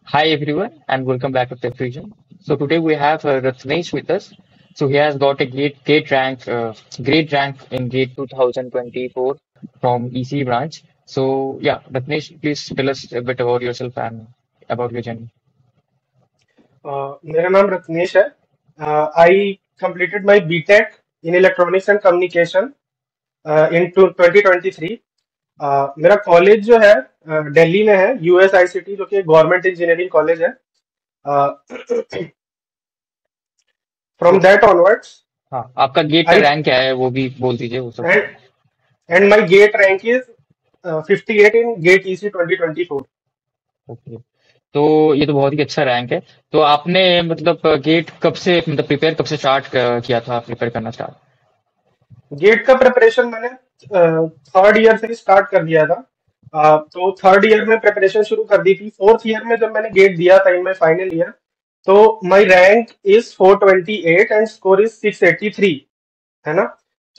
Hi everyone and welcome back to Tech Vision. So today we have Ratnesh with us. So he has got a great rank in GATE 2024 from EC branch. So yeah, Ratnesh, please tell us a bit about yourself and about your journey. मेरा नाम रत्नेश है। आई completed my BTech in Electronics and Communication in 2023। मेरा college जो है दिल्ली में है, USICT, जो कि गवर्नमेंट इंजीनियरिंग कॉलेज है। फ्रॉम तो दैट ऑनवर्ड्स हाँ, आपका गेट का आई रैंक क्या है वो भी बोल दीजिए वो सब। And and my GATE rank is 58 in GATE EC 2024। Okay. तो ये तो बहुत ही अच्छा रैंक है। तो आपने मतलब गेट कब से मतलब प्रिपेयर कब से स्टार्ट किया था प्रिपेयर करना स्टार्ट। गेट का प्रिपरेशन मैंने थर्ड ईयर से स्टार्ट कर दिया था। तो थर्ड ईयर में प्रिपरेशन शुरू कर दी थी। फोर्थ ईयर में जब मैंने गेट दिया था इन माई फाइनल ईयर, तो माई rank is 428 and score is 683, है ना।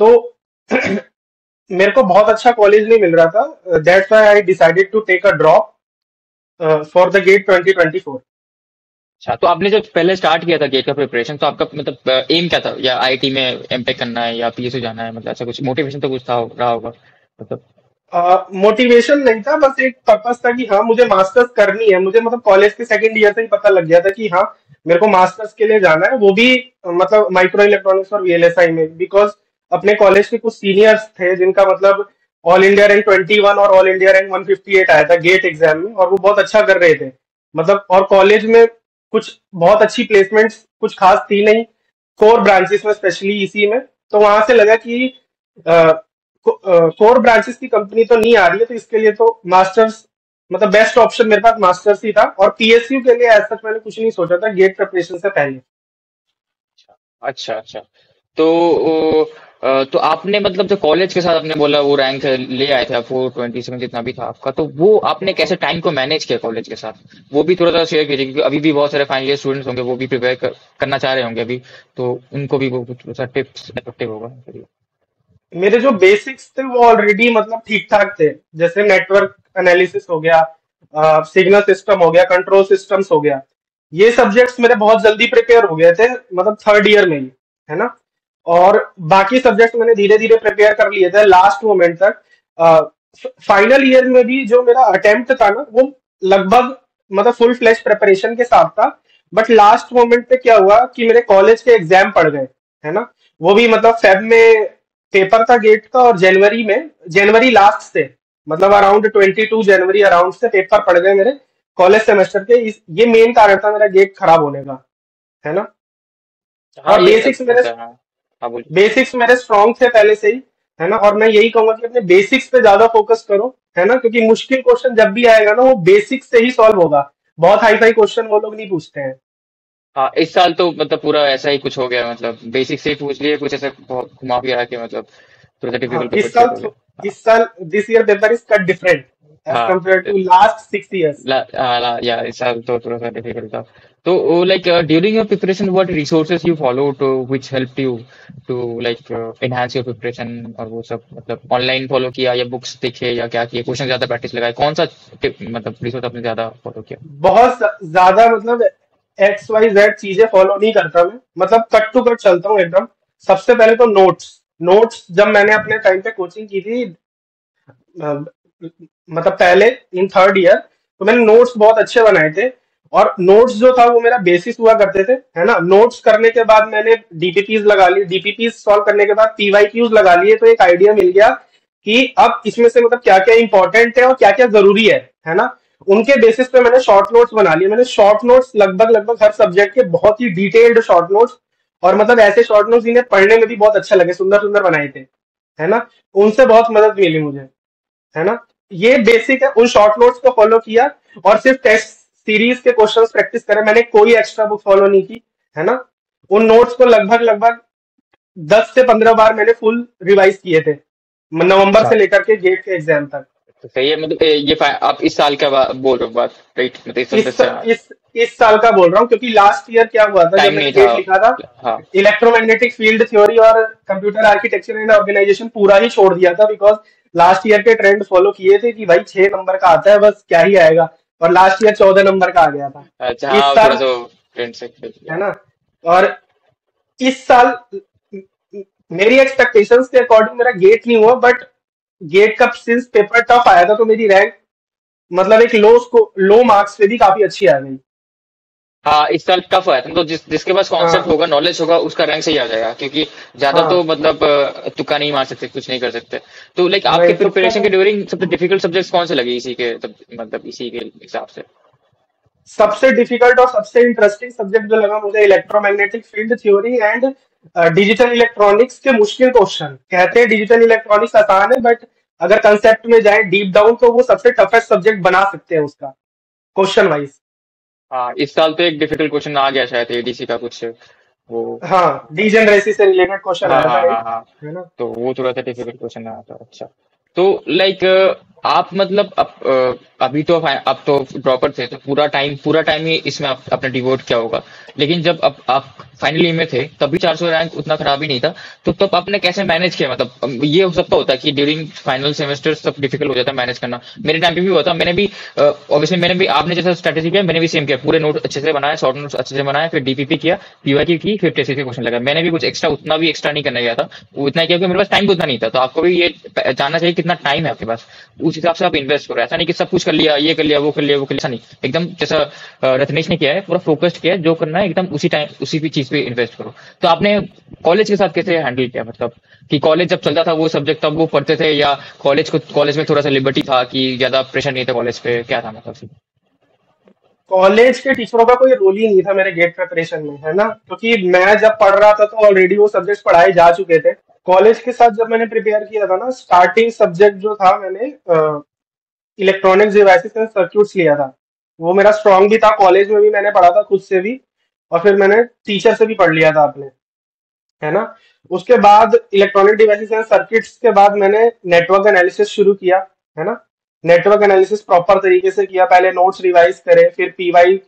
तो मेरे को बहुत अच्छा कॉलेज नहीं मिल रहा था, that's why I decided to take a drop for the GATE 2024। अच्छा, तो आपने जब पहले स्टार्ट किया था गेट का प्रिपरेशन तो आपका मतलब एम क्या था, या आईटी में एमटेक करना है या पीएसयू जाना है, मतलब ऐसा कुछ मोटिवेशन तो कुछ था रहा होगा मतलब। मोटिवेशन नहीं था, बस एक पर्पस था कि हाँ मुझे मास्टर्स करनी है। मुझे मतलब कॉलेज के सेकंड ईयर से ही पता लग गया था कि हाँ मेरे को मास्टर्स के लिए जाना है, वो भी मतलब माइक्रो इलेक्ट्रॉनिक्स और VLSI में। बिकॉज अपने कॉलेज के कुछ सीनियर्स थे जिनका मतलब ऑल इंडिया रैंक 21 और ऑल इंडिया रैंक 158 आया था गेट एग्जाम में, और वो बहुत अच्छा कर रहे थे। मतलब और कॉलेज में कुछ बहुत अच्छी प्लेसमेंट्स कुछ खास थी नहीं, कोर ब्रांचेस में, स्पेशली इसी में। तो वहां से लगा कि कोर ब्रांचेस की कंपनी तो नहीं आ रही है, तो इसके लिए तो मास्टर्स मतलब बेस्ट ऑप्शन मेरे पास मास्टर्स ही था। और PSU के लिए ऐसा मैंने कुछ नहीं सोचा था गेट प्रिपरेशन से पहले। अच्छा अच्छा। तो तो आपने मतलब जो कॉलेज के साथ आपने बोला वो रैंक ले आए थे आप 427 जितना भी था आपका, तो वो आपने कैसे टाइम को मैनेज किया कॉलेज के साथ, वो भी थोड़ा सा शेयर कीजिए क्योंकि अभी भी बहुत सारे फाइनल ईयर स्टूडेंट्स होंगे वो भी करना चाह रहे होंगे अभी, तो उनको भी वो कुछ टिप्स इफेक्टिव होगा। मेरे जो बेसिक्स थे वो ऑलरेडी मतलब ठीक ठाक थे। जैसे नेटवर्क एनालिसिस हो गया, सिग्नल सिस्टम हो गया, कंट्रोल सिस्टम्स हो गया, ये सब्जेक्ट्स मेरे बहुत जल्दी प्रिपेयर हो गए थे, मतलब थर्ड ईयर में ही, है ना। और बाकी सब्जेक्ट मैंने धीरे धीरे प्रिपेयर कर लिए थे लास्ट मोमेंट तक। फाइनल ईयर में भी जो मेरा अटेम्प्ट था ना, वो लगभग मतलब फुल फ्लैश प्रिपरेशन के साथ था। बट लास्ट मोमेंट पे क्या हुआ कि मेरे कॉलेज के एग्जाम पड़ गए, है ना। वो भी मतलब फेब में पेपर था गेट का, और जनवरी में, जनवरी लास्ट से मतलब हाँ अराउंड 22 जनवरी अराउंड से पेपर पड़ गए मेरे कॉलेज सेमेस्टर के। ये मेन कारण था मेरा गेट खराब होने का, है ना। हाँ, और ये होता है हाँ। हाँ बोलिए। बेसिक्स मेरे स्ट्रांग थे पहले से ही, है ना। और मैं यही कहूंगा कि अपने बेसिक्स पे ज्यादा फोकस करो, है ना, क्योंकि मुश्किल क्वेश्चन जब भी आएगा ना वो बेसिक्स से ही सॉल्व होगा। बहुत हाई फाई क्वेश्चन वो लोग नहीं पूछते हैं। हाँ, इस साल तो मतलब पूरा ऐसा ही कुछ हो गया, मतलब बेसिक से ही पूछ लिए कुछ ऐसा बहुत घुमा फिरा के, मतलब थोड़ा सा हाँ, डिफिकल्ट पेपर क्रिएट हो गया। हाँ इस साल this year paper is quite different as हाँ। Compare to last 6 years. या इस साल तो थोड़ा सा डिफिकल्ट था। तो like during your preparation what resources you follow to which help you to like enhance your preparation, और वो सब मतलब ऑनलाइन फॉलो किया या बुक्स देखे या क्या किए, क्वेश्चन ज्यादा प्रैक्टिस लगाए, कौन सा मतलब रिसोर्स आपने ज्यादा फॉलो किया। बहुत ज्यादा मतलब XYZ चीजें फॉलो नहीं करता मैं, मतलब कट टू कट चलता हूँ एकदम। सबसे पहले तो नोट्स। नोट्स जब मैंने अपने टाइम पे कोचिंग की थी, मतलब पहले इन थर्ड ईयर, तो मैंने नोट्स बहुत अच्छे बनाए थे। और नोट्स जो था वो मेरा बेसिस हुआ करते थे, है ना। नोट्स करने के बाद मैंने DPPs लगा ली, DPPs सॉल्व करने के बाद PYQs लगा लिए, तो एक आइडिया मिल गया कि अब इसमें से मतलब क्या क्या इंपॉर्टेंट है और क्या क्या जरूरी है ना। उनके बेसिस पे मैंने शॉर्ट नोट्स बना लिए। मैंने शॉर्ट नोट्स लगभग लगभग हर सब्जेक्ट के, बहुत ही डिटेल्ड शॉर्ट नोट्स, और मतलब ऐसे शॉर्ट नोट्स जिन्हें पढ़ने में भी बहुत अच्छा लगे, सुंदर सुंदर बनाए थे, है ना। उनसे बहुत मदद मिली मुझे, है ना। ये बेसिक है, उन शॉर्ट नोट्स को फॉलो किया। और सिर्फ टेस्ट सीरीज के क्वेश्चंस प्रैक्टिस करे, मैंने कोई एक्स्ट्रा बुक फॉलो नहीं की, है ना। उन नोट्स को लगभग लगभग 10 से 15 बार मैंने फुल रिवाइज किए थे, नवंबर अच्छा, से लेकर के गेट के एग्जाम तक। तो सही है मतलब आप इस साल का बोल रहे हो बात, राइट, मतलब इस इस से इस इस साल का बोल रहा हूँ, क्योंकि लास्ट ईयर क्या हुआ था जब टाइम मैंने नहीं था। गेट लिखा था, हाँ इलेक्ट्रोमैग्नेटिक फील्ड थ्योरी और कंप्यूटर आर्किटेक्चर एंड ऑर्गेनाइजेशन पूरा ही छोड़ दिया था। बिकॉज लास्ट ईयर के ट्रेंड फॉलो किए थे कि भाई 6 नंबर का आता है, बस क्या ही आएगा, और लास्ट ईयर 14 नंबर का आ गया था। अच्छा, इस हाँ थोड़ा साल, सा फ्रेंड से खेल है लिया। ना, और इस साल मेरी एक्सपेक्टेशंस के अकॉर्डिंग मेरा गेट नहीं हुआ, बट गेट का सिंस पेपर टफ आया था तो मेरी रैंक मतलब एक लो मार्क्स पे भी काफी अच्छी आ गई। हाँ, इस साल टफ आया था, तो जिसके पास कॉन्सेप्ट हाँ होगा, नॉलेज होगा, उसका रैंक सही आ जाएगा, क्योंकि ज्यादा तो हाँ, मतलब तुक्का नहीं मार सकते, कुछ नहीं कर सकते। तो लाइक आपके वही तुक्का प्रिपरेशन तो। के ड्यूरिंग सबसे डिफिकल्ट सब्जेक्ट्स कौन से लगे इसी के मतलब इसी के हिसाब से? सबसे डिफिकल्ट और सबसे इंटरेस्टिंग सब्जेक्ट जो लगा मुझे electromagnetic field theory and digital electronics के मुश्किल क्वेश्चन। कहते हैं डिजिटल इलेक्ट्रॉनिक्स आसान है, बट अगर कंसेप्ट में जाए डीप डाउन तो वो सबसे टफेस्ट सब्जेक्ट बना सकते हैं उसका, क्वेश्चन वाइज। हाँ, इस साल तो एक डिफिकल्ट क्वेश्चन आ गया शायद एडीसी का कुछ, वो। हाँ, डीजेनरेसी से रिलेटेड क्वेश्चन हाँ आया था हाँ हाँ एक, हाँ। है ना। तो वो थोड़ा सा डिफिकल्ट क्वेश्चन आया था। अच्छा, तो लाइक आप मतलब अभी तो आप तो ड्रॉपर थे, तो पूरा टाइम ही इसमें आपने डिवोट किया होगा। लेकिन जब आप फाइनली में थे, तभी 400 रैंक उतना खराब ही नहीं था। तो तब आपने कैसे मैनेज किया? मतलब ये हो सकता होता है कि ड्यूरिंग फाइनल सेमेस्टर सब डिफिकल्ट हो जाता है मैनेज करना। मेरे टाइम पे भी हुआ था, मैंने भी ऑब्वियसली मैंने भी आपने जैसा स्ट्रेटेजी किया, मैंने भी सेम किया, पूरे नोट अच्छे से बनाए, शॉर्ट नोट्स अच्छे से बनाए, फिर डीपीपी किया, पीवाईक्यू की, फिर टेस्ट के क्वेश्चन लगा। मैंने भी कुछ एक्स्ट्रा, उतना भी एक्स्ट्रा नहीं करने गया था। वो इतना किया कि मेरे पास टाइम उतना नहीं था। तो आपको भी ये जानना चाहिए कितना टाइम है आपके पास, उस हिसाब से आप इन्वेस्ट करो। ऐसा नहीं कि सब कुछ कर लिया, ये कर लिया, वो कर लिया, वो कर लिया, ऐसा नहीं। एकदम जैसा रत्नेश ने किया है, पूरा फोकस्ड किया है, जो करना है एकदम उसी टाइम उसी भी चीज पे इन्वेस्ट करो। तो आपने कॉलेज के साथ कैसे हैंडल किया? मतलब कि कॉलेज जब चलता था वो सब्जेक्ट तब वो पढ़ते थे, या कॉलेज में थोड़ा सा लिबर्टी था कि ज्यादा प्रेशर नहीं था कॉलेज पे, क्या था मतलब? कॉलेज के टीचरों का कोई रोल ही नहीं था मेरे गेट प्रिपरेशन में, है ना, क्योंकि मैं जब पढ़ रहा था तो ऑलरेडी वो सब्जेक्ट पढ़ाए जा चुके थे। कॉलेज के साथ जब मैंने प्रिपेयर किया था ना, स्टार्टिंग सब्जेक्ट जो था मैंने इलेक्ट्रॉनिक्स डिवाइसेस एंड सर्क्यूट्स लिया था। वो मेरा स्ट्रांग भी था, कॉलेज में भी मैंने पढ़ा था खुद से भी, और फिर मैंने टीचर से भी पढ़ लिया था अपने, है ना। उसके बाद इलेक्ट्रॉनिक डिवाइसेस एंड सर्किट्स के बाद मैंने नेटवर्क एनालिसिस शुरू किया, है ना। नेटवर्क एनालिसिस प्रॉपर तरीके से किया, पहले नोट्स रिवाइज करे, फिर पीवाई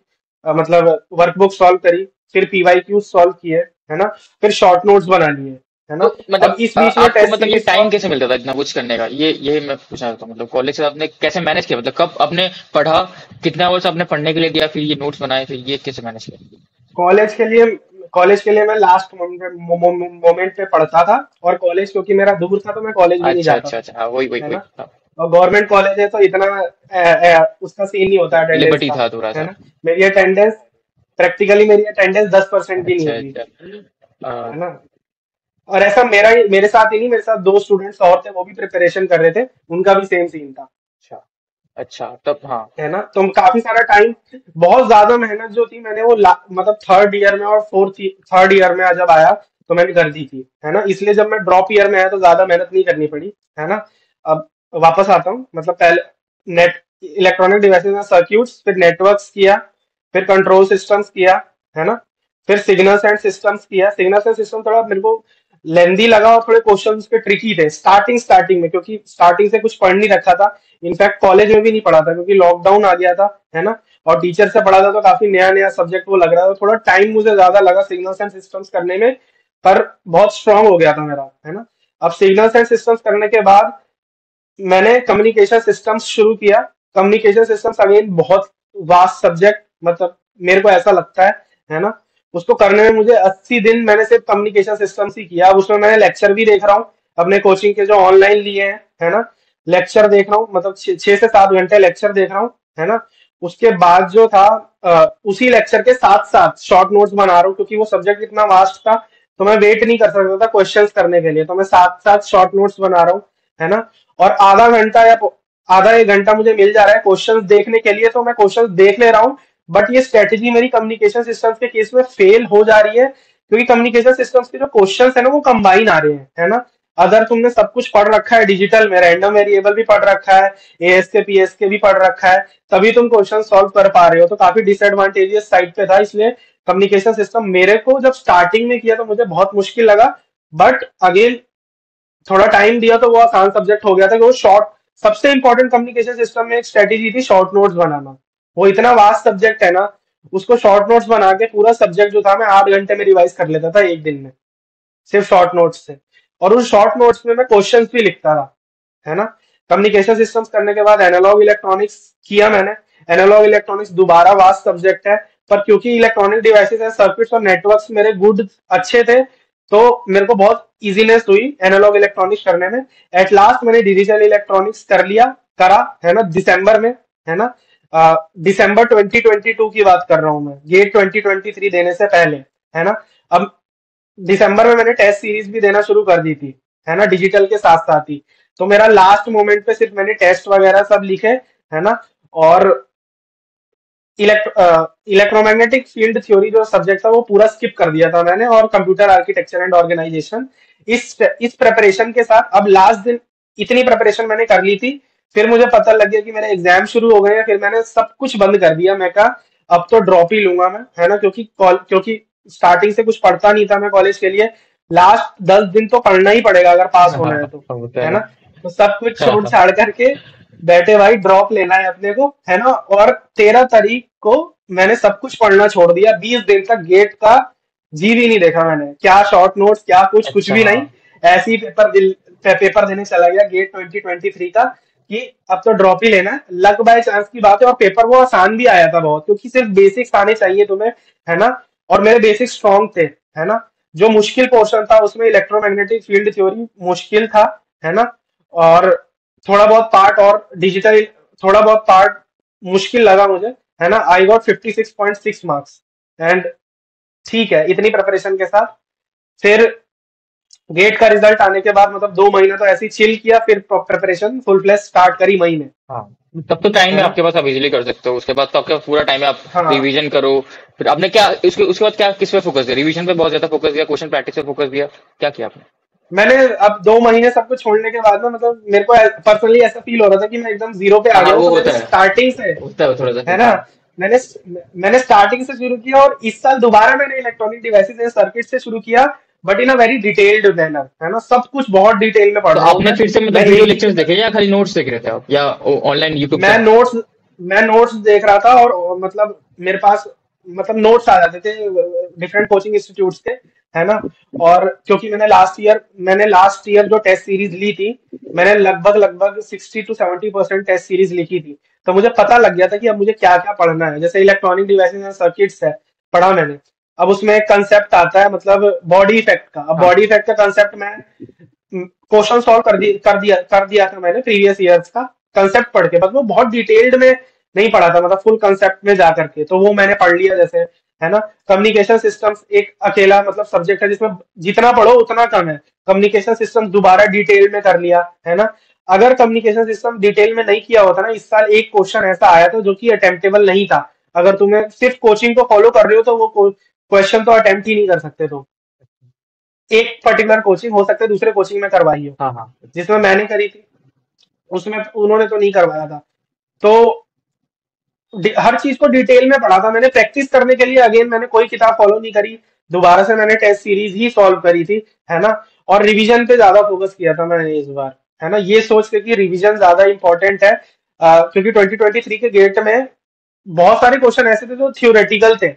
मतलब वर्कबुक सॉल्व करी, फिर पीवाई क्यू सॉल्व किए, है ना, फिर शॉर्ट नोट्स बना लिए, है तो ना। अब मतलब इस बीच में आपको टेस्ट मतलब ये सीरीज टाइम सॉल्व। कैसे मिलता था इतना कुछ करने का? ये मैं पूछना चाहता हूँ, मतलब कॉलेज से आपने कैसे मैनेज किया? मतलब कब आपने पढ़ा, कितना आवर्स आपने पढ़ने के लिए दिया, फिर ये नोट्स बनाए, फिर ये कैसे मैनेज किया? कॉलेज के लिए कॉलेज के लिए मैं लास्ट मोमेंट पे पढ़ता था, और कॉलेज क्योंकि मेरा दूर था तो मैं कॉलेज भी नहीं अच्छा जाता अच्छा था, अच्छा, हाँ वही वही है वही, ना। हाँ। और गवर्नमेंट कॉलेज है तो इतना उसका सीन नहीं होता अटेंडेंस लिबर्टी का, था थोड़ा है सा। ना। मेरी अटेंडेंस प्रैक्टिकली मेरी अटेंडेंस 10% भी नहीं अच्छा होगी, अच्छा। है ना। और ऐसा मेरे साथ ही नहीं, मेरे साथ दो स्टूडेंट्स और थे, वो भी प्रिपरेशन कर रहे थे, उनका भी सेम सीन था, अच्छा अच्छा, तब हाँ। है ना। तो काफी सारा टाइम, बहुत ज्यादा मेहनत जो थी मैंने वो मतलब थर्ड ईयर में और थर्ड ईयर में जब आया तो मैंने कर दी थी, है ना। इसलिए जब मैं ड्रॉप ईयर में आया तो ज्यादा मेहनत नहीं करनी पड़ी, है ना। अब वापस आता हूँ, मतलब पहले नेट इलेक्ट्रॉनिक डिवाइसेस में सर्क्यूट्स, फिर नेटवर्क्स किया, फिर कंट्रोल सिस्टम्स किया, है ना, फिर सिग्नल्स एंड सिस्टम्स किया। सिग्नल्स एंड सिस्टम थोड़ा मेरे को लेंदी लगा और थोड़े क्वेश्चन उसके ट्रिकी थे स्टार्टिंग में, क्योंकि स्टार्टिंग से कुछ पढ़ नहीं रखा था। इनफैक्ट कॉलेज में भी नहीं पढ़ा था क्योंकि लॉकडाउन आ गया था, है ना। और टीचर से पढ़ा था तो काफी नया नया सब्जेक्ट वो लग रहा था, थोड़ा टाइम मुझे ज्यादा लगा सिग्नल्स एंड सिस्टम्स करने में, पर बहुत स्ट्रांग हो गया था मेरा, है ना। अब सिग्नल्स एंड सिस्टम्स करने के बाद मैंने कम्युनिकेशन सिस्टम्स शुरू किया। कम्युनिकेशन सिस्टम्स अगेन बहुत वास्ट सब्जेक्ट, मतलब मेरे को ऐसा लगता है ना। उसको करने में मुझे 80 दिन मैंने सिर्फ कम्युनिकेशन सिस्टम्स ही किया। अब उसमें मैंने लेक्चर भी देख रहा हूँ अपने कोचिंग के जो ऑनलाइन लिए हैं, है ना। लेक्चर देख रहा हूँ, मतलब 6 से 7 घंटे लेक्चर देख रहा हूँ, है ना। उसके बाद जो था उसी लेक्चर के साथ साथ शॉर्ट नोट्स बना रहा हूँ, क्योंकि वो सब्जेक्ट इतना वास्ट था तो मैं वेट नहीं कर सकता था क्वेश्चंस करने के लिए, तो मैं साथ साथ शॉर्ट नोट्स बना रहा हूँ, है ना। और आधा घंटा या आधा एक घंटा मुझे मिल जा रहा है क्वेश्चंस देखने के लिए, तो मैं क्वेश्चंस देख ले रहा हूँ। बट ये स्ट्रेटेजी मेरी कम्युनिकेशन सिस्टम्स के केस में फेल हो जा रही है, क्योंकि कम्युनिकेशन सिस्टम्स के जो क्वेश्चंस है ना वो कंबाइन आ रहे हैं, है ना। अगर तुमने सब कुछ पढ़ रखा है, डिजिटल में रैंडम वेरिएबल भी पढ़ रखा है, एएसके पीएसके भी पढ़ रखा है, तभी तुम क्वेश्चन सॉल्व कर पा रहे हो, तो काफी डिसएडवांटेजियस साइड पे था। इसलिए कम्युनिकेशन सिस्टम मेरे को जब स्टार्टिंग में किया तो मुझे बहुत मुश्किल लगा, बट अगेन थोड़ा टाइम दिया तो वो आसान सब्जेक्ट हो गया था कि वो शॉर्ट, सबसे इंपॉर्टेंट कम्युनिकेशन सिस्टम में एक स्ट्रेटेजी थी शॉर्ट नोट्स बनाना। वो इतना वास्ट सब्जेक्ट है ना, उसको शॉर्ट नोट्स बना के पूरा सब्जेक्ट जो था मैं 8 घंटे में रिवाइज कर लेता था एक दिन में, सिर्फ शॉर्ट नोट्स से। और उस शॉर्ट नोट्स में मैं क्वेश्चंस भी लिखता था, है ना। कम्युनिकेशन सिस्टम्स करने के बाद एनालॉग इलेक्ट्रॉनिक्स किया मैंने। एनालॉग इलेक्ट्रॉनिक्स दोबारा वास्ट सब्जेक्ट है, पर क्योंकि इलेक्ट्रॉनिक डिवाइसेस है, सर्किट्स और नेटवर्क्स मेरे गुड अच्छे थे, तो मेरे को बहुत इजीनेस हुई एनालॉग इलेक्ट्रॉनिक्स करने में। एट लास्ट मैंने डिजिटल इलेक्ट्रॉनिक्स कर लिया, करा है ना, दिसंबर में, है ना। दिसंबर 2022 की बात कर रहा हूं मैं, गेट 2023 देने से पहले, है ना। अब दिसंबर में मैंने टेस्ट सीरीज भी देना शुरू कर दी थी, है ना, डिजिटल के साथ साथ ही। तो मेरा लास्ट मोमेंट पे सिर्फ मैंने टेस्ट वगैरह सब लिखे, है ना। और इलेक्ट्रोमैग्नेटिक फील्ड थ्योरी जो सब्जेक्ट था वो पूरा स्किप कर दिया था मैंने, और कंप्यूटर आर्किटेक्चर एंड ऑर्गेनाइजेशन। इस प्रिपरेशन के साथ अब लास्ट दिन इतनी प्रिपरेशन मैंने कर ली थी, फिर मुझे पता लग गया कि मेरे एग्जाम शुरू हो गए हैं, फिर मैंने सब कुछ बंद कर दिया। मैं कहा अब तो ड्रॉप ही लूंगा मैं, है ना, क्योंकि स्टार्टिंग से कुछ पढ़ता नहीं था मैं कॉलेज के लिए। लास्ट 10 दिन तो पढ़ना ही पड़ेगा अगर पास होना है तो, होता है है। ना। तो सब कुछ छोड़ हाँ, छाड़ करके बैठे भाई, ड्रॉप लेना है अपने को, है ना। और 13 तारीख को मैंने सब कुछ पढ़ना छोड़ दिया। 20 दिन तक गेट का जी भी नहीं देखा मैंने, क्या शॉर्ट नोट्स, क्या कुछ अच्छा। भी नहीं। ऐसे ही पेपर देने चला गया गेट 2023 का, कि अब तो ड्रॉप ही लेना है। लक बाय चांस की बात है, और पेपर वो आसान भी आया था बहुत, क्योंकि सिर्फ बेसिक्स आने चाहिए तुम्हें, है ना। और मेरे बेसिक्स स्ट्रॉन्ग थे, है ना। जो मुश्किल पोर्शन था उसमें इलेक्ट्रोमैग्नेटिक फील्ड थ्योरी मुश्किल था, है ना। और थोड़ा बहुत पार्ट और डिजिटल, थोड़ा बहुत पार्ट मुश्किल लगा मुझे, है ना। I got 56.6 marks. एंड ठीक है, इतनी प्रिपरेशन के साथ फिर गेट का रिजल्ट आने के बाद मतलब 2 महीना तो ऐसे ही चिल किया, फिर प्रिपरेशन फुल फ्लैश स्टार्ट करी मई में, हाँ, तब तो टाइम है है ना। आपके पास, आप इजीली कर सकते हो। उसके बाद तो आपके पास पूरा टाइम है, आप हाँ, रिवीजन करो। फिर आपने क्या उसके बाद क्या, किस पे फोकस दिया? रिवीजन पे बहुत ज्यादा फोकस दिया, क्वेश्चन प्रैक्टिस पे फोकस दिया, क्या किया आपने? मैंने अब 2 महीने सब कुछ छोड़ने के बाद में मतलब मेरे को पर्सनली ऐसा फील हो रहा था कि मैं एकदम जीरो पे आ हाँ हाँ, गया हूँ, वो तो मैंने होता है, स्टार्टिंग से, होता है थोड़ा सा है फिर, ना, हाँ। मैंने मैंने स्टार्टिंग से शुरू किया, और इस साल दोबारा मैंने इलेक्ट्रॉनिक डिवाइसेस एंड सर्किट से शुरू किया, but in a very detailed manner, है ना। सब कुछ बहुत डिटेल में पढ़ तो रहा हूँ आपने फिर से मैं मतलब वीडियो एक ही लेक्चर्स देखे या खाली नोट्स देख रहे थे आप, या ऑनलाइन यूट्यूब से? मैं नोट्स मैं नोट्स देख रहा था, और मतलब मेरे पास मतलब नोट्स आ जाते थे डिफरेंट कोचिंग इंस्टीट्यूट्स के, है ना। और क्योंकि मैंने लास्ट ईयर जो टेस्ट सीरीज ली थी, मैंने लगभग लगभग 60 to 70% टेस्ट सीरीज लिखी थी। तो मुझे पता लग गया था कि अब मुझे क्या क्या पढ़ना है। जैसे इलेक्ट्रॉनिक डिवाइसेस एंड सर्किट्स है, पढ़ा मैंने। अब उसमें एक कंसेप्ट आता है, मतलब बॉडी इफेक्ट का। अब हाँ बॉडी इफेक्ट का कंसेप्ट मैं क्वेश्चन सॉल्व कर दिया था मैंने प्रीवियस ईयर्स का कंसेप्ट पढ़ के, बस वो बहुत डिटेल्ड में नहीं पढ़ा था, मतलब फुल कंसेप्ट में जा करके, तो वो मैंने पढ़ लिया जैसे, है ना। कम्युनिकेशन सिस्टम्स एक अकेला मतलब सब्जेक्ट है जिसमें जितना पढ़ो उतना कम है। कम्युनिकेशन सिस्टम दोबारा डिटेल में कर लिया, है ना। अगर कम्युनिकेशन सिस्टम डिटेल में नहीं किया होता ना, इस साल एक क्वेश्चन ऐसा आया था जो कि अटेम्प्टेबल नहीं था। अगर तुम्हें सिर्फ कोचिंग को फॉलो कर रहे हो तो वो क्वेश्चन तो अटेम्प्ट ही नहीं कर सकते तुम। एक पर्टिकुलर कोचिंग हो सकता है दूसरे कोचिंग में करवाई हो, हाँ हाँ। जिसमें मैंने करी थी उसमें उन्होंने तो नहीं करवाया था। तो हर चीज को डिटेल में पढ़ा था मैंने। प्रैक्टिस करने के लिए अगेन मैंने कोई किताब फॉलो नहीं करी, दोबारा से मैंने टेस्ट सीरीज ही सॉल्व करी थी, है ना। और रिवीजन पे ज्यादा फोकस किया था मैंने इस बार, है ना, ये सोच के कि रिवीजन ज्यादा इंपॉर्टेंट है। क्योंकि 2023 के गेट में बहुत सारे क्वेश्चन ऐसे थे जो थ्योरेटिकल थे।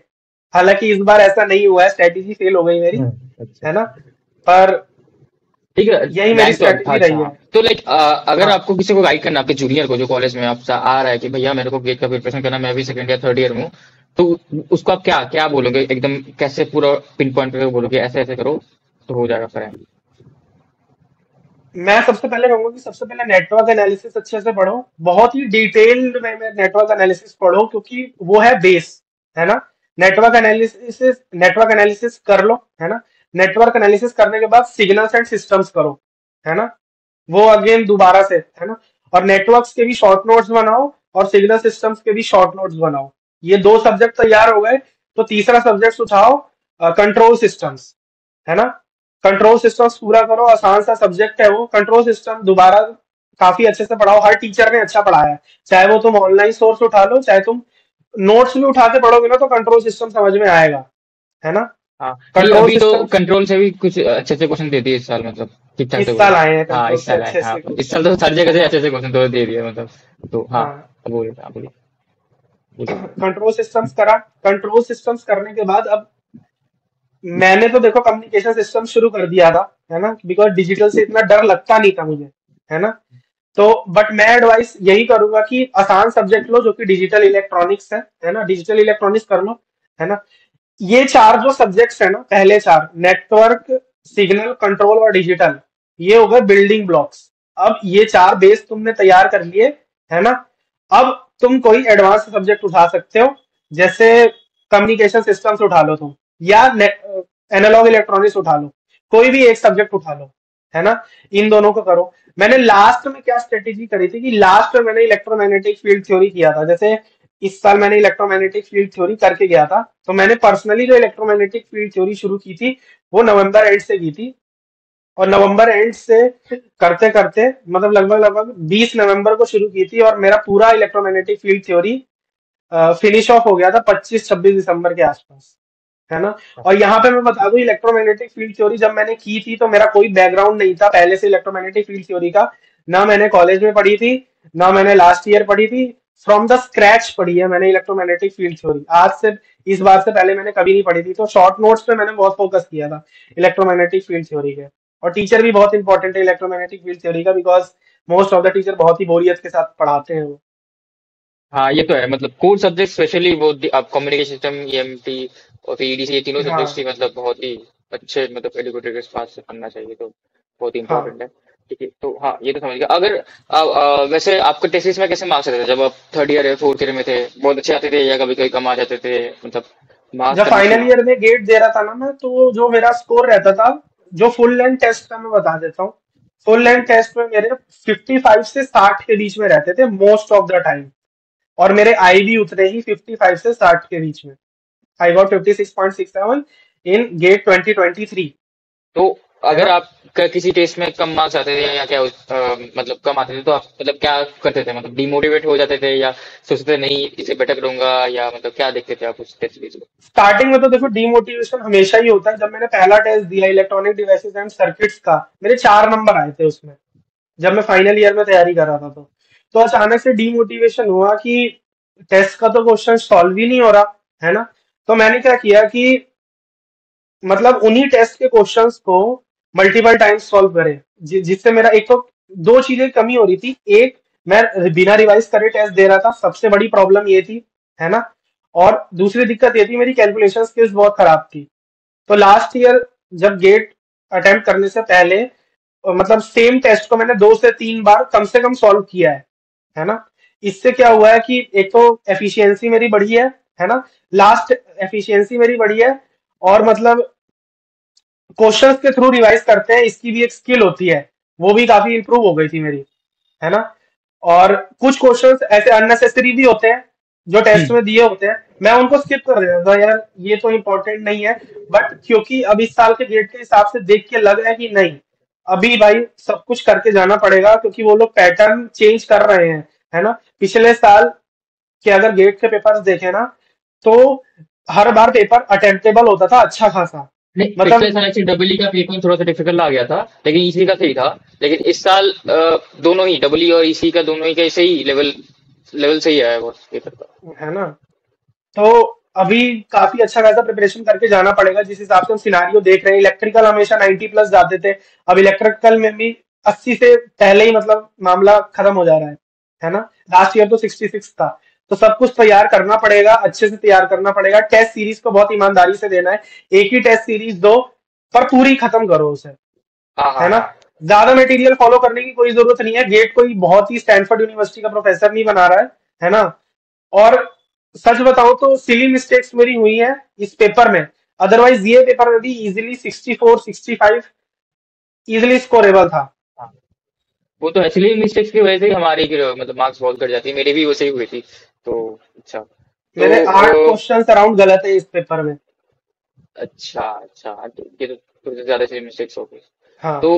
हालांकि इस बार ऐसा नहीं हुआ है, स्ट्रेटेजी फेल हो गई मेरी, अच्छा। है ना। पर ठीक है। यही मेरी रैंक तो स्ट्रेटेजी अच्छा, रही है। हाँ। तो लाइक अगर हाँ, आपको किसी को गाइड करना, आपके जूनियर को जो कॉलेज में आपसे आ रहा है कि भैया मेरे को गेट का प्रिपरेशन करना, मैं भी सेकंड या थर्ड ईयर में हूँ, तो उसको आप क्या क्या बोलोगे? एकदम कैसे पूरा पिन पॉइंट करके बोलोगे ऐसे ऐसे करो तो हो जाएगा फ्रेंड? मैं सबसे पहले कहूंगा कि सबसे पहले नेटवर्क एनालिसिस अच्छे से पढ़ो, बहुत ही डिटेल्ड में नेटवर्क एनालिसिस पढ़ो, क्योंकि वो है बेस, है ना। नेटवर्क एनालिसिस कर लो, है ना। नेटवर्क एनालिसिस करने के बाद सिग्नल्स एंड सिस्टम्स करो, है ना। वो अगेन दोबारा से, है ना। और नेटवर्क्स के भी शॉर्ट नोट्स बनाओ, और सिग्नल सिस्टम्स के भी शॉर्ट नोट्स बनाओ। ये 2 सब्जेक्ट तैयार हो गए, तो तीसरा सब्जेक्ट उठाओ, कंट्रोल सिस्टम्स, है ना। कंट्रोल सिस्टम्स पूरा करो, आसान सा सब्जेक्ट है वो। कंट्रोल सिस्टम दोबारा काफी अच्छे से पढ़ाओ, हर टीचर ने अच्छा पढ़ाया है, चाहे वो तुम ऑनलाइन सोर्स उठा लो, चाहे तुम नोट्स भी उठा के पढ़ोगे ना, तो कंट्रोल सिस्टम समझ में आएगा, है ना। हाँ, नहीं कंट्रोल अभी तो सिस्टम कंट्रोल से भी कुछ अच्छे अच्छे क्वेश्चन दे दिए इस साल, मतलब ठीक ठाक से इस हुए साल हैं। आए हैं, हाँ, कंट्रोल इस से साल आए, अच्छे हाँ। से इस साल तो हर जगह से अच्छे अच्छे क्वेश्चन तो दे दिए, मतलब। तो हाँ, हाँ, अब बोलिए, हाँ बोलिए, बोलिए। कंट्रोल सिस्टम्स करा। कंट्रोल सिस्टम्स करने के बाद अब मैंने तो देखो कम्युनिकेशन सिस्टम शुरू कर दिया था, है ना, बिकॉज डिजिटल से इतना डर लगता नहीं था मुझे, है ना। तो बट मैं एडवाइस यही करूंगा कि आसान सब्जेक्ट लो जो कि डिजिटल इलेक्ट्रॉनिक्स है ना, डिजिटल इलेक्ट्रॉनिक्स कर लो, है ना। ये चार जो सब्जेक्ट्स है ना, पहले चार, नेटवर्क, सिग्नल कंट्रोल और डिजिटल, ये हो गए बिल्डिंग ब्लॉक्स। अब ये चार बेस तुमने तैयार कर लिए, है ना। अब तुम कोई एडवांस सब्जेक्ट उठा सकते हो, जैसे कम्युनिकेशन सिस्टम्स उठा लो तुम, या एनालॉग इलेक्ट्रॉनिक्स उठा लो, कोई भी एक सब्जेक्ट उठा लो, है ना। इन दोनों को करो। मैंने लास्ट में क्या स्ट्रेटेजी करी थी कि लास्ट में मैंने इलेक्ट्रोमैग्नेटिक फील्ड थ्योरी किया था। जैसे इस साल मैंने इलेक्ट्रोमैग्नेटिक फील्ड थ्योरी करके गया था, तो मैंने पर्सनली जो इलेक्ट्रोमैग्नेटिक फील्ड थ्योरी शुरू की थी वो नवंबर एंड से की थी। और नवंबर एंड से करते करते मतलब लगभग लगभग 20 नवंबर को शुरू की थी, और मेरा पूरा electromagnetic field theory finish off हो गया था 25-26 दिसंबर के आसपास, है ना। और यहाँ पे मैं बता दूं, इलेक्ट्रोमैग्नेटिक फील्ड थ्योरी जब मैंने की थी तो मेरा कोई बैकग्राउंड नहीं था पहले से इलेक्ट्रोमैग्नेटिक फील्ड थ्योरी का। ना मैंने कॉलेज में पढ़ी थी, ना मैंने लास्ट ईयर पढ़ी थी। फ्रॉम द स्क्रैच पढ़ी है मैंने इलेक्ट्रोमैग्नेटिक फील्ड थ्योरी, आज से इस बात से पहले मैंने कभी नहीं पढ़ी थी। तो शॉर्ट नोट्स पे मैंने बहुत फोकस किया था इलेक्ट्रोमैग्नेटिक फील्ड थ्योरी के। और टीचर भी बहुत इंपॉर्टेंट है इलेक्ट्रोमैग्नेटिक फील्ड थ्योरी का, because most of the teacher बहुत ही बोरियत के साथ पढ़ाते हैं वो। हाँ ये तो है, मतलब कोर सब्जेक्ट स्पेशली वो आप कम्युनिकेशन सिस्टम, ईएमटी और फिर ईडीसी, ये तीनों सब्जेक्ट्स हाँ ही मतलब बहुत ही अच्छे मतलब एडुकेटर के पास से पढ़ना चाहिए, तो बहुत ही हाँ। इंपॉर्टेंट है। ठीक है, तो हाँ ये तो समझ गया। अगर वैसे आपके टेस्ट में कैसे मार्क्स आते थे जब आप थर्ड ईयर या फोर्थ ईयर में थे? बहुत अच्छे आते थे या कभी कभी कम आ जाते थे? मतलब मार्क्स जब फाइनल कंडीशन। ईयर में गेट दे रहा था ना मैं, तो जो मेरा स्कोर रहता था, जो फुल लेंथ टेस्ट का मैं बता देता हूँ। फुल लेंथ टेस्ट में मेरे 55 से 60 के बीच में रहते थे मोस्ट ऑफ द टाइम। और मेरे आई भी उतरे ही 55 से 60 के बीच में। आई गॉट 56.67 इन गेट 2023, तो है अगर ना। आप किसी टेस्ट में कम मार्क्स आते थे या क्या मतलब कम आते थे, तो आप मतलब क्या करते थे? मतलब डिमोटिवेट हो जाते थे या सोचते थे नहीं इसे बेटर करूंगा, या मतलब क्या देखते थे आप उस टेस्ट सीरीज को? स्टार्टिंग में तो देखो डीमोटिवेशन हमेशा ही होता है। जब मैंने पहला टेस्ट दिया इलेक्ट्रॉनिक डिवाइसेस एंड सर्किट्स का, मेरे 4 नंबर आए थे उसमें, जब मैं फाइनल ईयर में तैयारी कर रहा था। तो अचानक से डीमोटिवेशन हुआ कि टेस्ट का तो क्वेश्चन सॉल्व ही नहीं हो रहा, है ना। तो मैंने क्या किया कि मतलब उन्हीं टेस्ट के क्वेश्चंस को मल्टीपल टाइम्स सॉल्व करे, जिससे मेरा एक तो दो चीजें कमी हो रही थी। एक, मैं बिना रिवाइज करे टेस्ट दे रहा था, सबसे बड़ी प्रॉब्लम ये थी, है ना। और दूसरी दिक्कत ये थी, मेरी कैलकुलेशन स्किल्स बहुत खराब थी। तो लास्ट ईयर जब गेट अटेम्प्ट करने से पहले मतलब सेम टेस्ट को मैंने 2 से 3 बार कम से कम सॉल्व किया है ना। इससे क्या हुआ है कि एक तो एफिशिएंसी मेरी बढ़ी है ना, लास्ट एफिशिएंसी मेरी बढ़ी है। और मतलब क्वेश्चंस के थ्रू रिवाइज करते हैं, इसकी भी एक स्किल होती है, वो भी काफी इंप्रूव हो गई थी मेरी, है ना। और कुछ क्वेश्चंस ऐसे अननेसेसरी भी होते हैं जो टेस्ट हम्म। में दिए होते हैं, मैं उनको स्किप कर देता था, यार ये तो इंपॉर्टेंट नहीं है। बट क्योंकि अब इस साल के गेट के हिसाब से देख के लग रहा है कि नहीं, अभी भाई सब कुछ करके जाना पड़ेगा, क्योंकि वो लोग पैटर्न चेंज कर रहे हैं, है ना। पिछले साल के अगर गेट के पेपर्स देखे ना, तो हर बार पेपर अटेम्प्टेबल होता था अच्छा खासा। नहीं, पिछले मतलब साल एक्चुअली डबल का पेपर थोड़ा सा डिफिकल्ट आ गया था, लेकिन ईसी का सही था। लेकिन इस साल दोनों ही डबल और ईसी का दोनों ही का सही लेवल लेवल सही आया है वो पेपर का। है ना। तो अभी काफी अच्छा खासा प्रिपरेशन करके जाना पड़ेगा, जिस हिसाब से हम सिनारियो देख रहे हैं। इलेक्ट्रिकल हमेशा 90+ जाते थे, अब इलेक्ट्रिकल में भी 80 से पहले ही मतलब मामला खत्म हो जा रहा है ना। लास्ट ईयर तो 66 था। तो सब कुछ तैयार करना पड़ेगा, अच्छे से तैयार करना पड़ेगा। टेस्ट सीरीज को बहुत ईमानदारी से देना है, एक ही टेस्ट सीरीज दो, पर पूरी खत्म करो उसे, हाँ है हाँ ना। हाँ। ज्यादा मटेरियल फॉलो करने की कोई जरूरत नहीं है, गेट कोई बहुत ही स्टैनफोर्ड यूनिवर्सिटी का प्रोफेसर नहीं बना रहा है ना। और सच बताऊं तो सिली मिस्टेक्स मेरी हुई है इस पेपर में, अदरवाइज ये पेपर में भी इजिली 64-65 इजिली स्कोरेबल था। हाँ, वो तो एक्चुअली मिस्टेक्स की वजह से ही हमारी मतलब मार्क्स बहुत कट जाती है, मेरी भी वैसे ही हुई थी। तो अच्छा, तो मेरे 8 क्वेश्चन अराउंड गलत है इस पेपर में। अच्छा अच्छा, तो ये तो थोड़ी ज्यादा सी मिस्टेक्स हो गई। हाँ। तो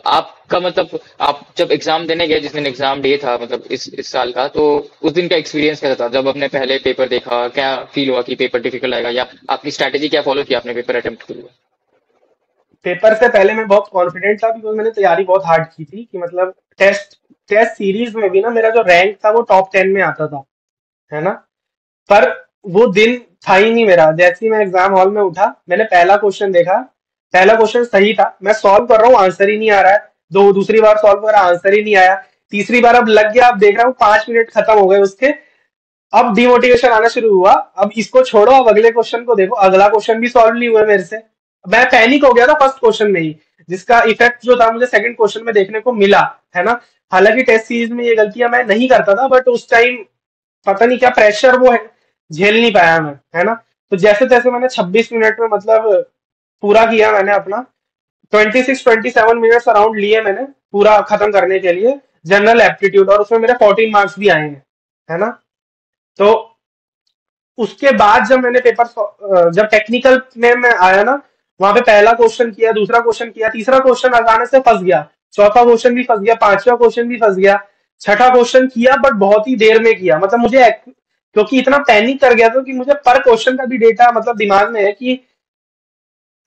आपका मतलब आप जब एग्जाम देने गए, जिस दिन एग्जाम डे था मतलब इस साल का, तो उस दिन का एक्सपीरियंस कैसा था? जब आपने पहले पेपर देखा, क्या फील हुआ कि पेपर डिफिकल्ट आएगा, या आपकी स्ट्रैटेजी क्या फॉलो की आपने पेपर अटेम्प्ट के लिए? पेपर से पहले मैं बहुत कॉन्फिडेंट था, बिकॉज मैंने तैयारी बहुत हार्ड की थी कि मतलब टेस्ट टेस्ट सीरीज में भी ना मेरा जो रैंक था वो टॉप 10 में आता था, है ना। पर वो दिन था ही नहीं मेरा। जैसे ही मैं एग्जाम हॉल में उठा, मैंने पहला क्वेश्चन देखा, पहला क्वेश्चन सही था, मैं सॉल्व कर रहा हूँ आंसर ही नहीं आ रहा है। दूसरी बार सॉल्व करा आंसर ही नहीं आया। तीसरी बार अब लग गया, अब देख रहा हूँ 5 मिनट खत्म हो गए उसके। अब डिमोटिवेशन आना शुरू हुआ, अब इसको छोड़ो, अब अगले क्वेश्चन को देखो, अगला क्वेश्चन भी सॉल्व नहीं हुआ मेरे से। मैं पैनिक हो गया था फर्स्ट क्वेश्चन में ही, जिसका इफेक्ट जो था मुझे सेकंड क्वेश्चन में देखने को मिला, है ना। हालांकि टेस्ट सीरीज में ये गलतियां मैं नहीं करता था, बट उस टाइम पता नहीं क्या प्रेशर वो है, झेल नहीं पाया मैं, है ना। तो जैसे तैसे मैंने 26 मिनट में मतलब पूरा किया मैंने अपना। 26-27 मिनट्स अराउंड लिए मैंने पूरा खत्म करने के लिए जनरल एप्टीट्यूड, और उसमें मेरे 14 मार्क्स भी आए हैं, है ना। तो उसके बाद जब मैंने जब टेक्निकल में मैं आया ना, वहां पे पहला क्वेश्चन किया, दूसरा क्वेश्चन किया, तीसरा क्वेश्चन आसानी से फंस गया, चौथा क्वेश्चन भी फंस गया, पांचवा क्वेश्चन भी फंस गया, छठा क्वेश्चन किया बट बहुत ही देर में किया। मतलब मुझे क्योंकि इतना पैनिक कर गया था कि मुझे पर क्वेश्चन का भी डेटा मतलब दिमाग में है कि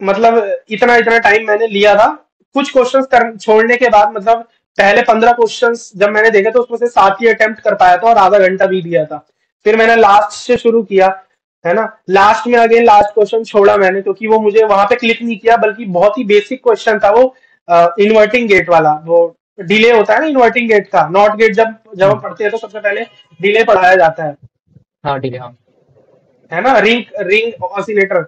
मतलब इतना इतना टाइम मैंने लिया था। कुछ क्वेश्चंस कर छोड़ने के बाद मतलब पहले 15 क्वेश्चंस जब मैंने देखे तो उसमें से 7 ही अटेम्प्ट कर पाया था और आधा घंटा भी दिया था। फिर मैंने लास्ट से शुरू किया, है ना। लास्ट में अगेन लास्ट क्वेश्चन छोड़ा मैंने, क्योंकि वो मुझे वहां पे क्लिक नहीं किया, बल्कि बहुत ही बेसिक क्वेश्चन था वो, इन्वर्टिंग गेट वाला, वो डिले होता है ना इन्वर्टिंग गेट का, नॉट गेट जब जब हम हम्म, पढ़ते हैं तो सबसे पहले डिले पढ़ाया जाता हाँ ठीक है, हाँ। है ना, रिंग रिंग ऑसिलेटर।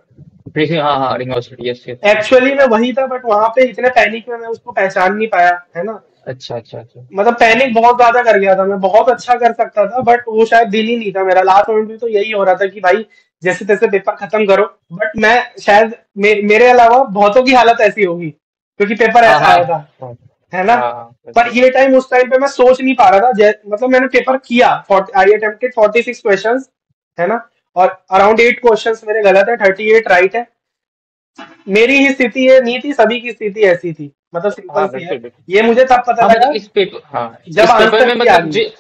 ब्रेकिंग, हाँ हाँ, ring oscillator, yes yes. Actually में वही था, बट वहां पे इतने पैनिक में मैं उसको पहचान नहीं पाया, है ना। अच्छा अच्छा अच्छा। मतलब पैनिक बहुत ज्यादा कर गया था मैं, बहुत अच्छा कर सकता था बट वो शायद दिन ही नहीं था मेरा। लास्ट मोमेंट में तो यही हो रहा था कि भाई जैसे तैसे पेपर खत्म करो, बट मैं शायद मेरे अलावा बहुतों की हालत ऐसी होगी, क्योंकि पेपर हाँ ऐसा हाँ आया था, हाँ है ना। हाँ हाँ, पर ये टाइम उस टाइम पे मैं सोच नहीं पा रहा था, मतलब मैंने पेपर किया, आई अटेम्प्टेड 46 क्वेश्चंस, है ना। और अराउंड 8 क्वेश्चंस मेरे गलत है, 38 राइट है। मेरी ही स्थिति ये नहीं थी, सभी की स्थिति ऐसी थी, मतलब सिंपल हाँ, सी है। बिल्कुल बिल्कुल। ये मुझे तब पता हाँ मतलब लगा इस पेपर, हाँ जब इस पेपर आंसर में की आ मतलब गई। जो,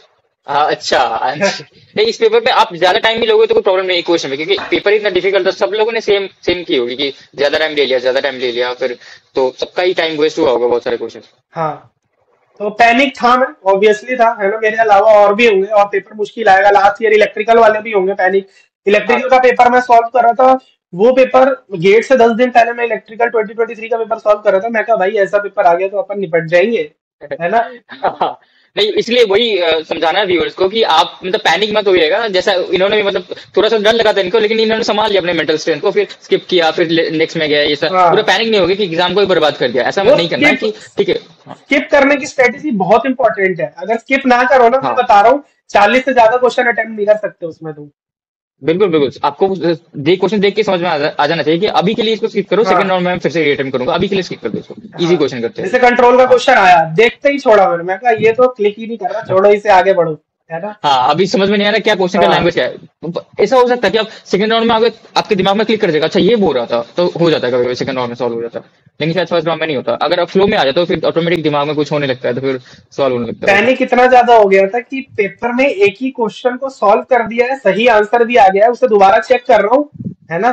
हाँ अच्छा अच्छा। नहीं, इस पेपर पे आप ज्यादा टाइम भी लोगे तो कोई प्रॉब्लम नहीं क्वेश्चन में, क्योंकि पेपर इतना डिफिकल्ट था, सब लोगों ने सेम सेम की होगी कि ज्यादा टाइम ले लिया, ज्यादा टाइम ले लिया, फिर तो सबका ही टाइम वेस्ट हुआ होगा बहुत सारे क्वेश्चन। हाँ, तो पैनिक था मैं, ऑब्वियसली था, है ना। मेरे अलावा और भी होंगे और पेपर मुश्किल आएगा, लास्ट ईयर इलेक्ट्रिकल वाले भी होंगे पैनिक। हाँ इलेक्ट्रिकल का पेपर मैं सॉल्व कर रहा था, वो पेपर गेट से 10 दिन पहले मैं इलेक्ट्रिकल 2023 का पेपर सॉल्व कर रहा था। मैं कहा भाई ऐसा पेपर आ गया तो अपन निपट जाएंगे, है ना। हाँ, नहीं इसलिए वही समझाना है व्यूअर्स को कि आप मतलब पैनिक मत होइएगा, जैसा इन्होंने भी मतलब थोड़ा सा डर लगा था इनको, लेकिन इन्होंने संभाल लिया अपने मेंटल स्ट्रेंथ को, फिर स्किप किया, फिर नेक्स्ट में गया, ये सब पूरा हाँ, पैनिक नहीं होगी कि एग्जाम को ही बर्बाद कर दिया, ऐसा वो नहीं करना है स्किप कि ठीक है। हाँ स्किप करने की स्ट्रेटेजी बहुत इंपॉर्टेंट है। अगर स्किप ना करो ना, मैं हाँ, बता रहा हूँ 40 से ज्यादा क्वेश्चन अटेम्प्ट नहीं कर सकते उसमें तुम। बिल्कुल बिल्कुल, आपको देख क्वेश्चन देख के समझ में आ जाना चाहिए कि अभी के लिए इसको स्किप करो, सेकंड हाँ राउंड में मैं फिर से अटेम्प्ट करूंगा, अभी के लिए स्किप कर दो इसको, इजी हाँ, क्वेश्चन करते हैं जैसे अभी। कंट्रोल का हाँ क्वेश्चन आया, देखते ही छोड़ा मैंने, मैं कहा ये तो क्लिक ही नहीं कर रहा, छोड़ो इसे, आगे बढ़ो, है ना। हाँ, अभी समझ में नहीं आ रहा क्या क्वेश्चन का हाँ लैंग्वेज क्या है, ऐसा हो सकता है कि आप सेकंड राउंड में आगे आपके दिमाग में क्लिक कर जाएगा, अच्छा ये बोल रहा था, तो हो जाता है कभी कभी सेकंड राउंड में सॉल्व हो जाता है, लेकिन शायद फर्स्ट राउंड में नहीं होता। अगर आप फ्लो में आ जाते हो फिर ऑटोमेटिक दिमाग में कुछ होने लगता है, तो फिर सॉल्व होने लगता है वो पैनिक इतना ज्यादा हो गया था कि पेपर में एक ही क्वेश्चन को सॉल्व कर दिया है, सही आंसर भी आ गया है, उसे दोबारा चेक कर रहा हूँ, है ना।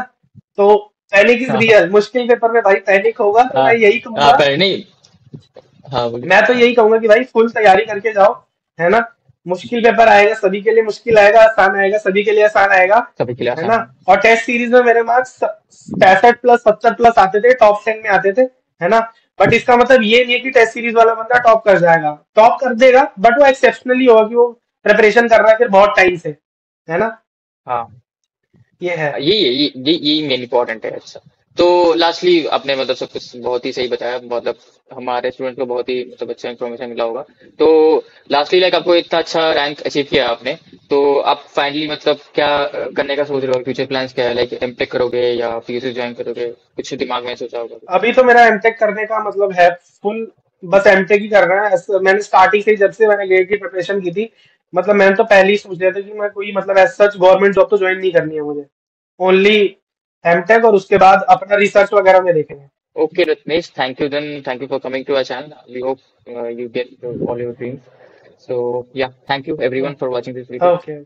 तो पैनिक इज हाँ रियल। मुश्किल पेपर में भाई पैनिक होगा, तो हाँ मैं यही हाँ, कहूंगा, पहले नहीं, हाँ बोलिए। मैं तो यही कहूंगा कि भाई फुल तैयारी करके जाओ, है ना। मुश्किल पेपर आएगा, सभी के लिए मुश्किल आएगा, आसान आएगा, सभी के लिए आसान आएगा, सभी के लिए है आसान ना। है। और टेस्ट सीरीज में मेरे मार्क्स 65 प्लस 70 प्लस आते थे, टॉप 10 में आते थे, है ना। बट इसका मतलब ये नहीं है कि टेस्ट सीरीज वाला बंदा टॉप कर जाएगा, टॉप कर देगा, बट वो एक्सेप्शनली होगा कि वो प्रिपरेशन कर रहा है फिर बहुत टाइम से, है ना। हाँ, ये है। यही मेन इंपॉर्टेंट है। अच्छा, तो लास्टली आपने मतलब सब कुछ बहुत ही सही बताया, मतलब हमारे स्टूडेंट को बहुत ही मतलब अच्छा इन्फॉर्मेशन मिला होगा। तो लास्टली लाइक आपको इतना अच्छा रैंक अचीव किया आपने, तो आप फाइनली मतलब क्या करने का सोच रहे हो, फ्यूचर प्लान्स क्या है, लाइक एमटेक करोगे या पीयूसी ज्वाइन करोगे, कुछ दिमाग में सोचा होगा कुछ? अभी तो मेरा एमटेक करने का मतलब है फुल, बस एमटेक ही करना है। मैंने स्टार्टिंग से ही, जब से मैंने गेट की प्रिपरेशन की थी, मतलब मैंने तो पहले ही सोच लिया था कि मैं कोई मतलब एज सच गवर्नमेंट जॉब तो ज्वाइन नहीं करनी है मुझे, ओनली एमटेक, और उसके बाद अपना रिसर्च वगैरह में देखेंगे। Okay, Ratnesh, thank you then. Thank you for coming to our channel. We hope you get all your dreams. So, yeah, thank you everyone for watching this video. Okay.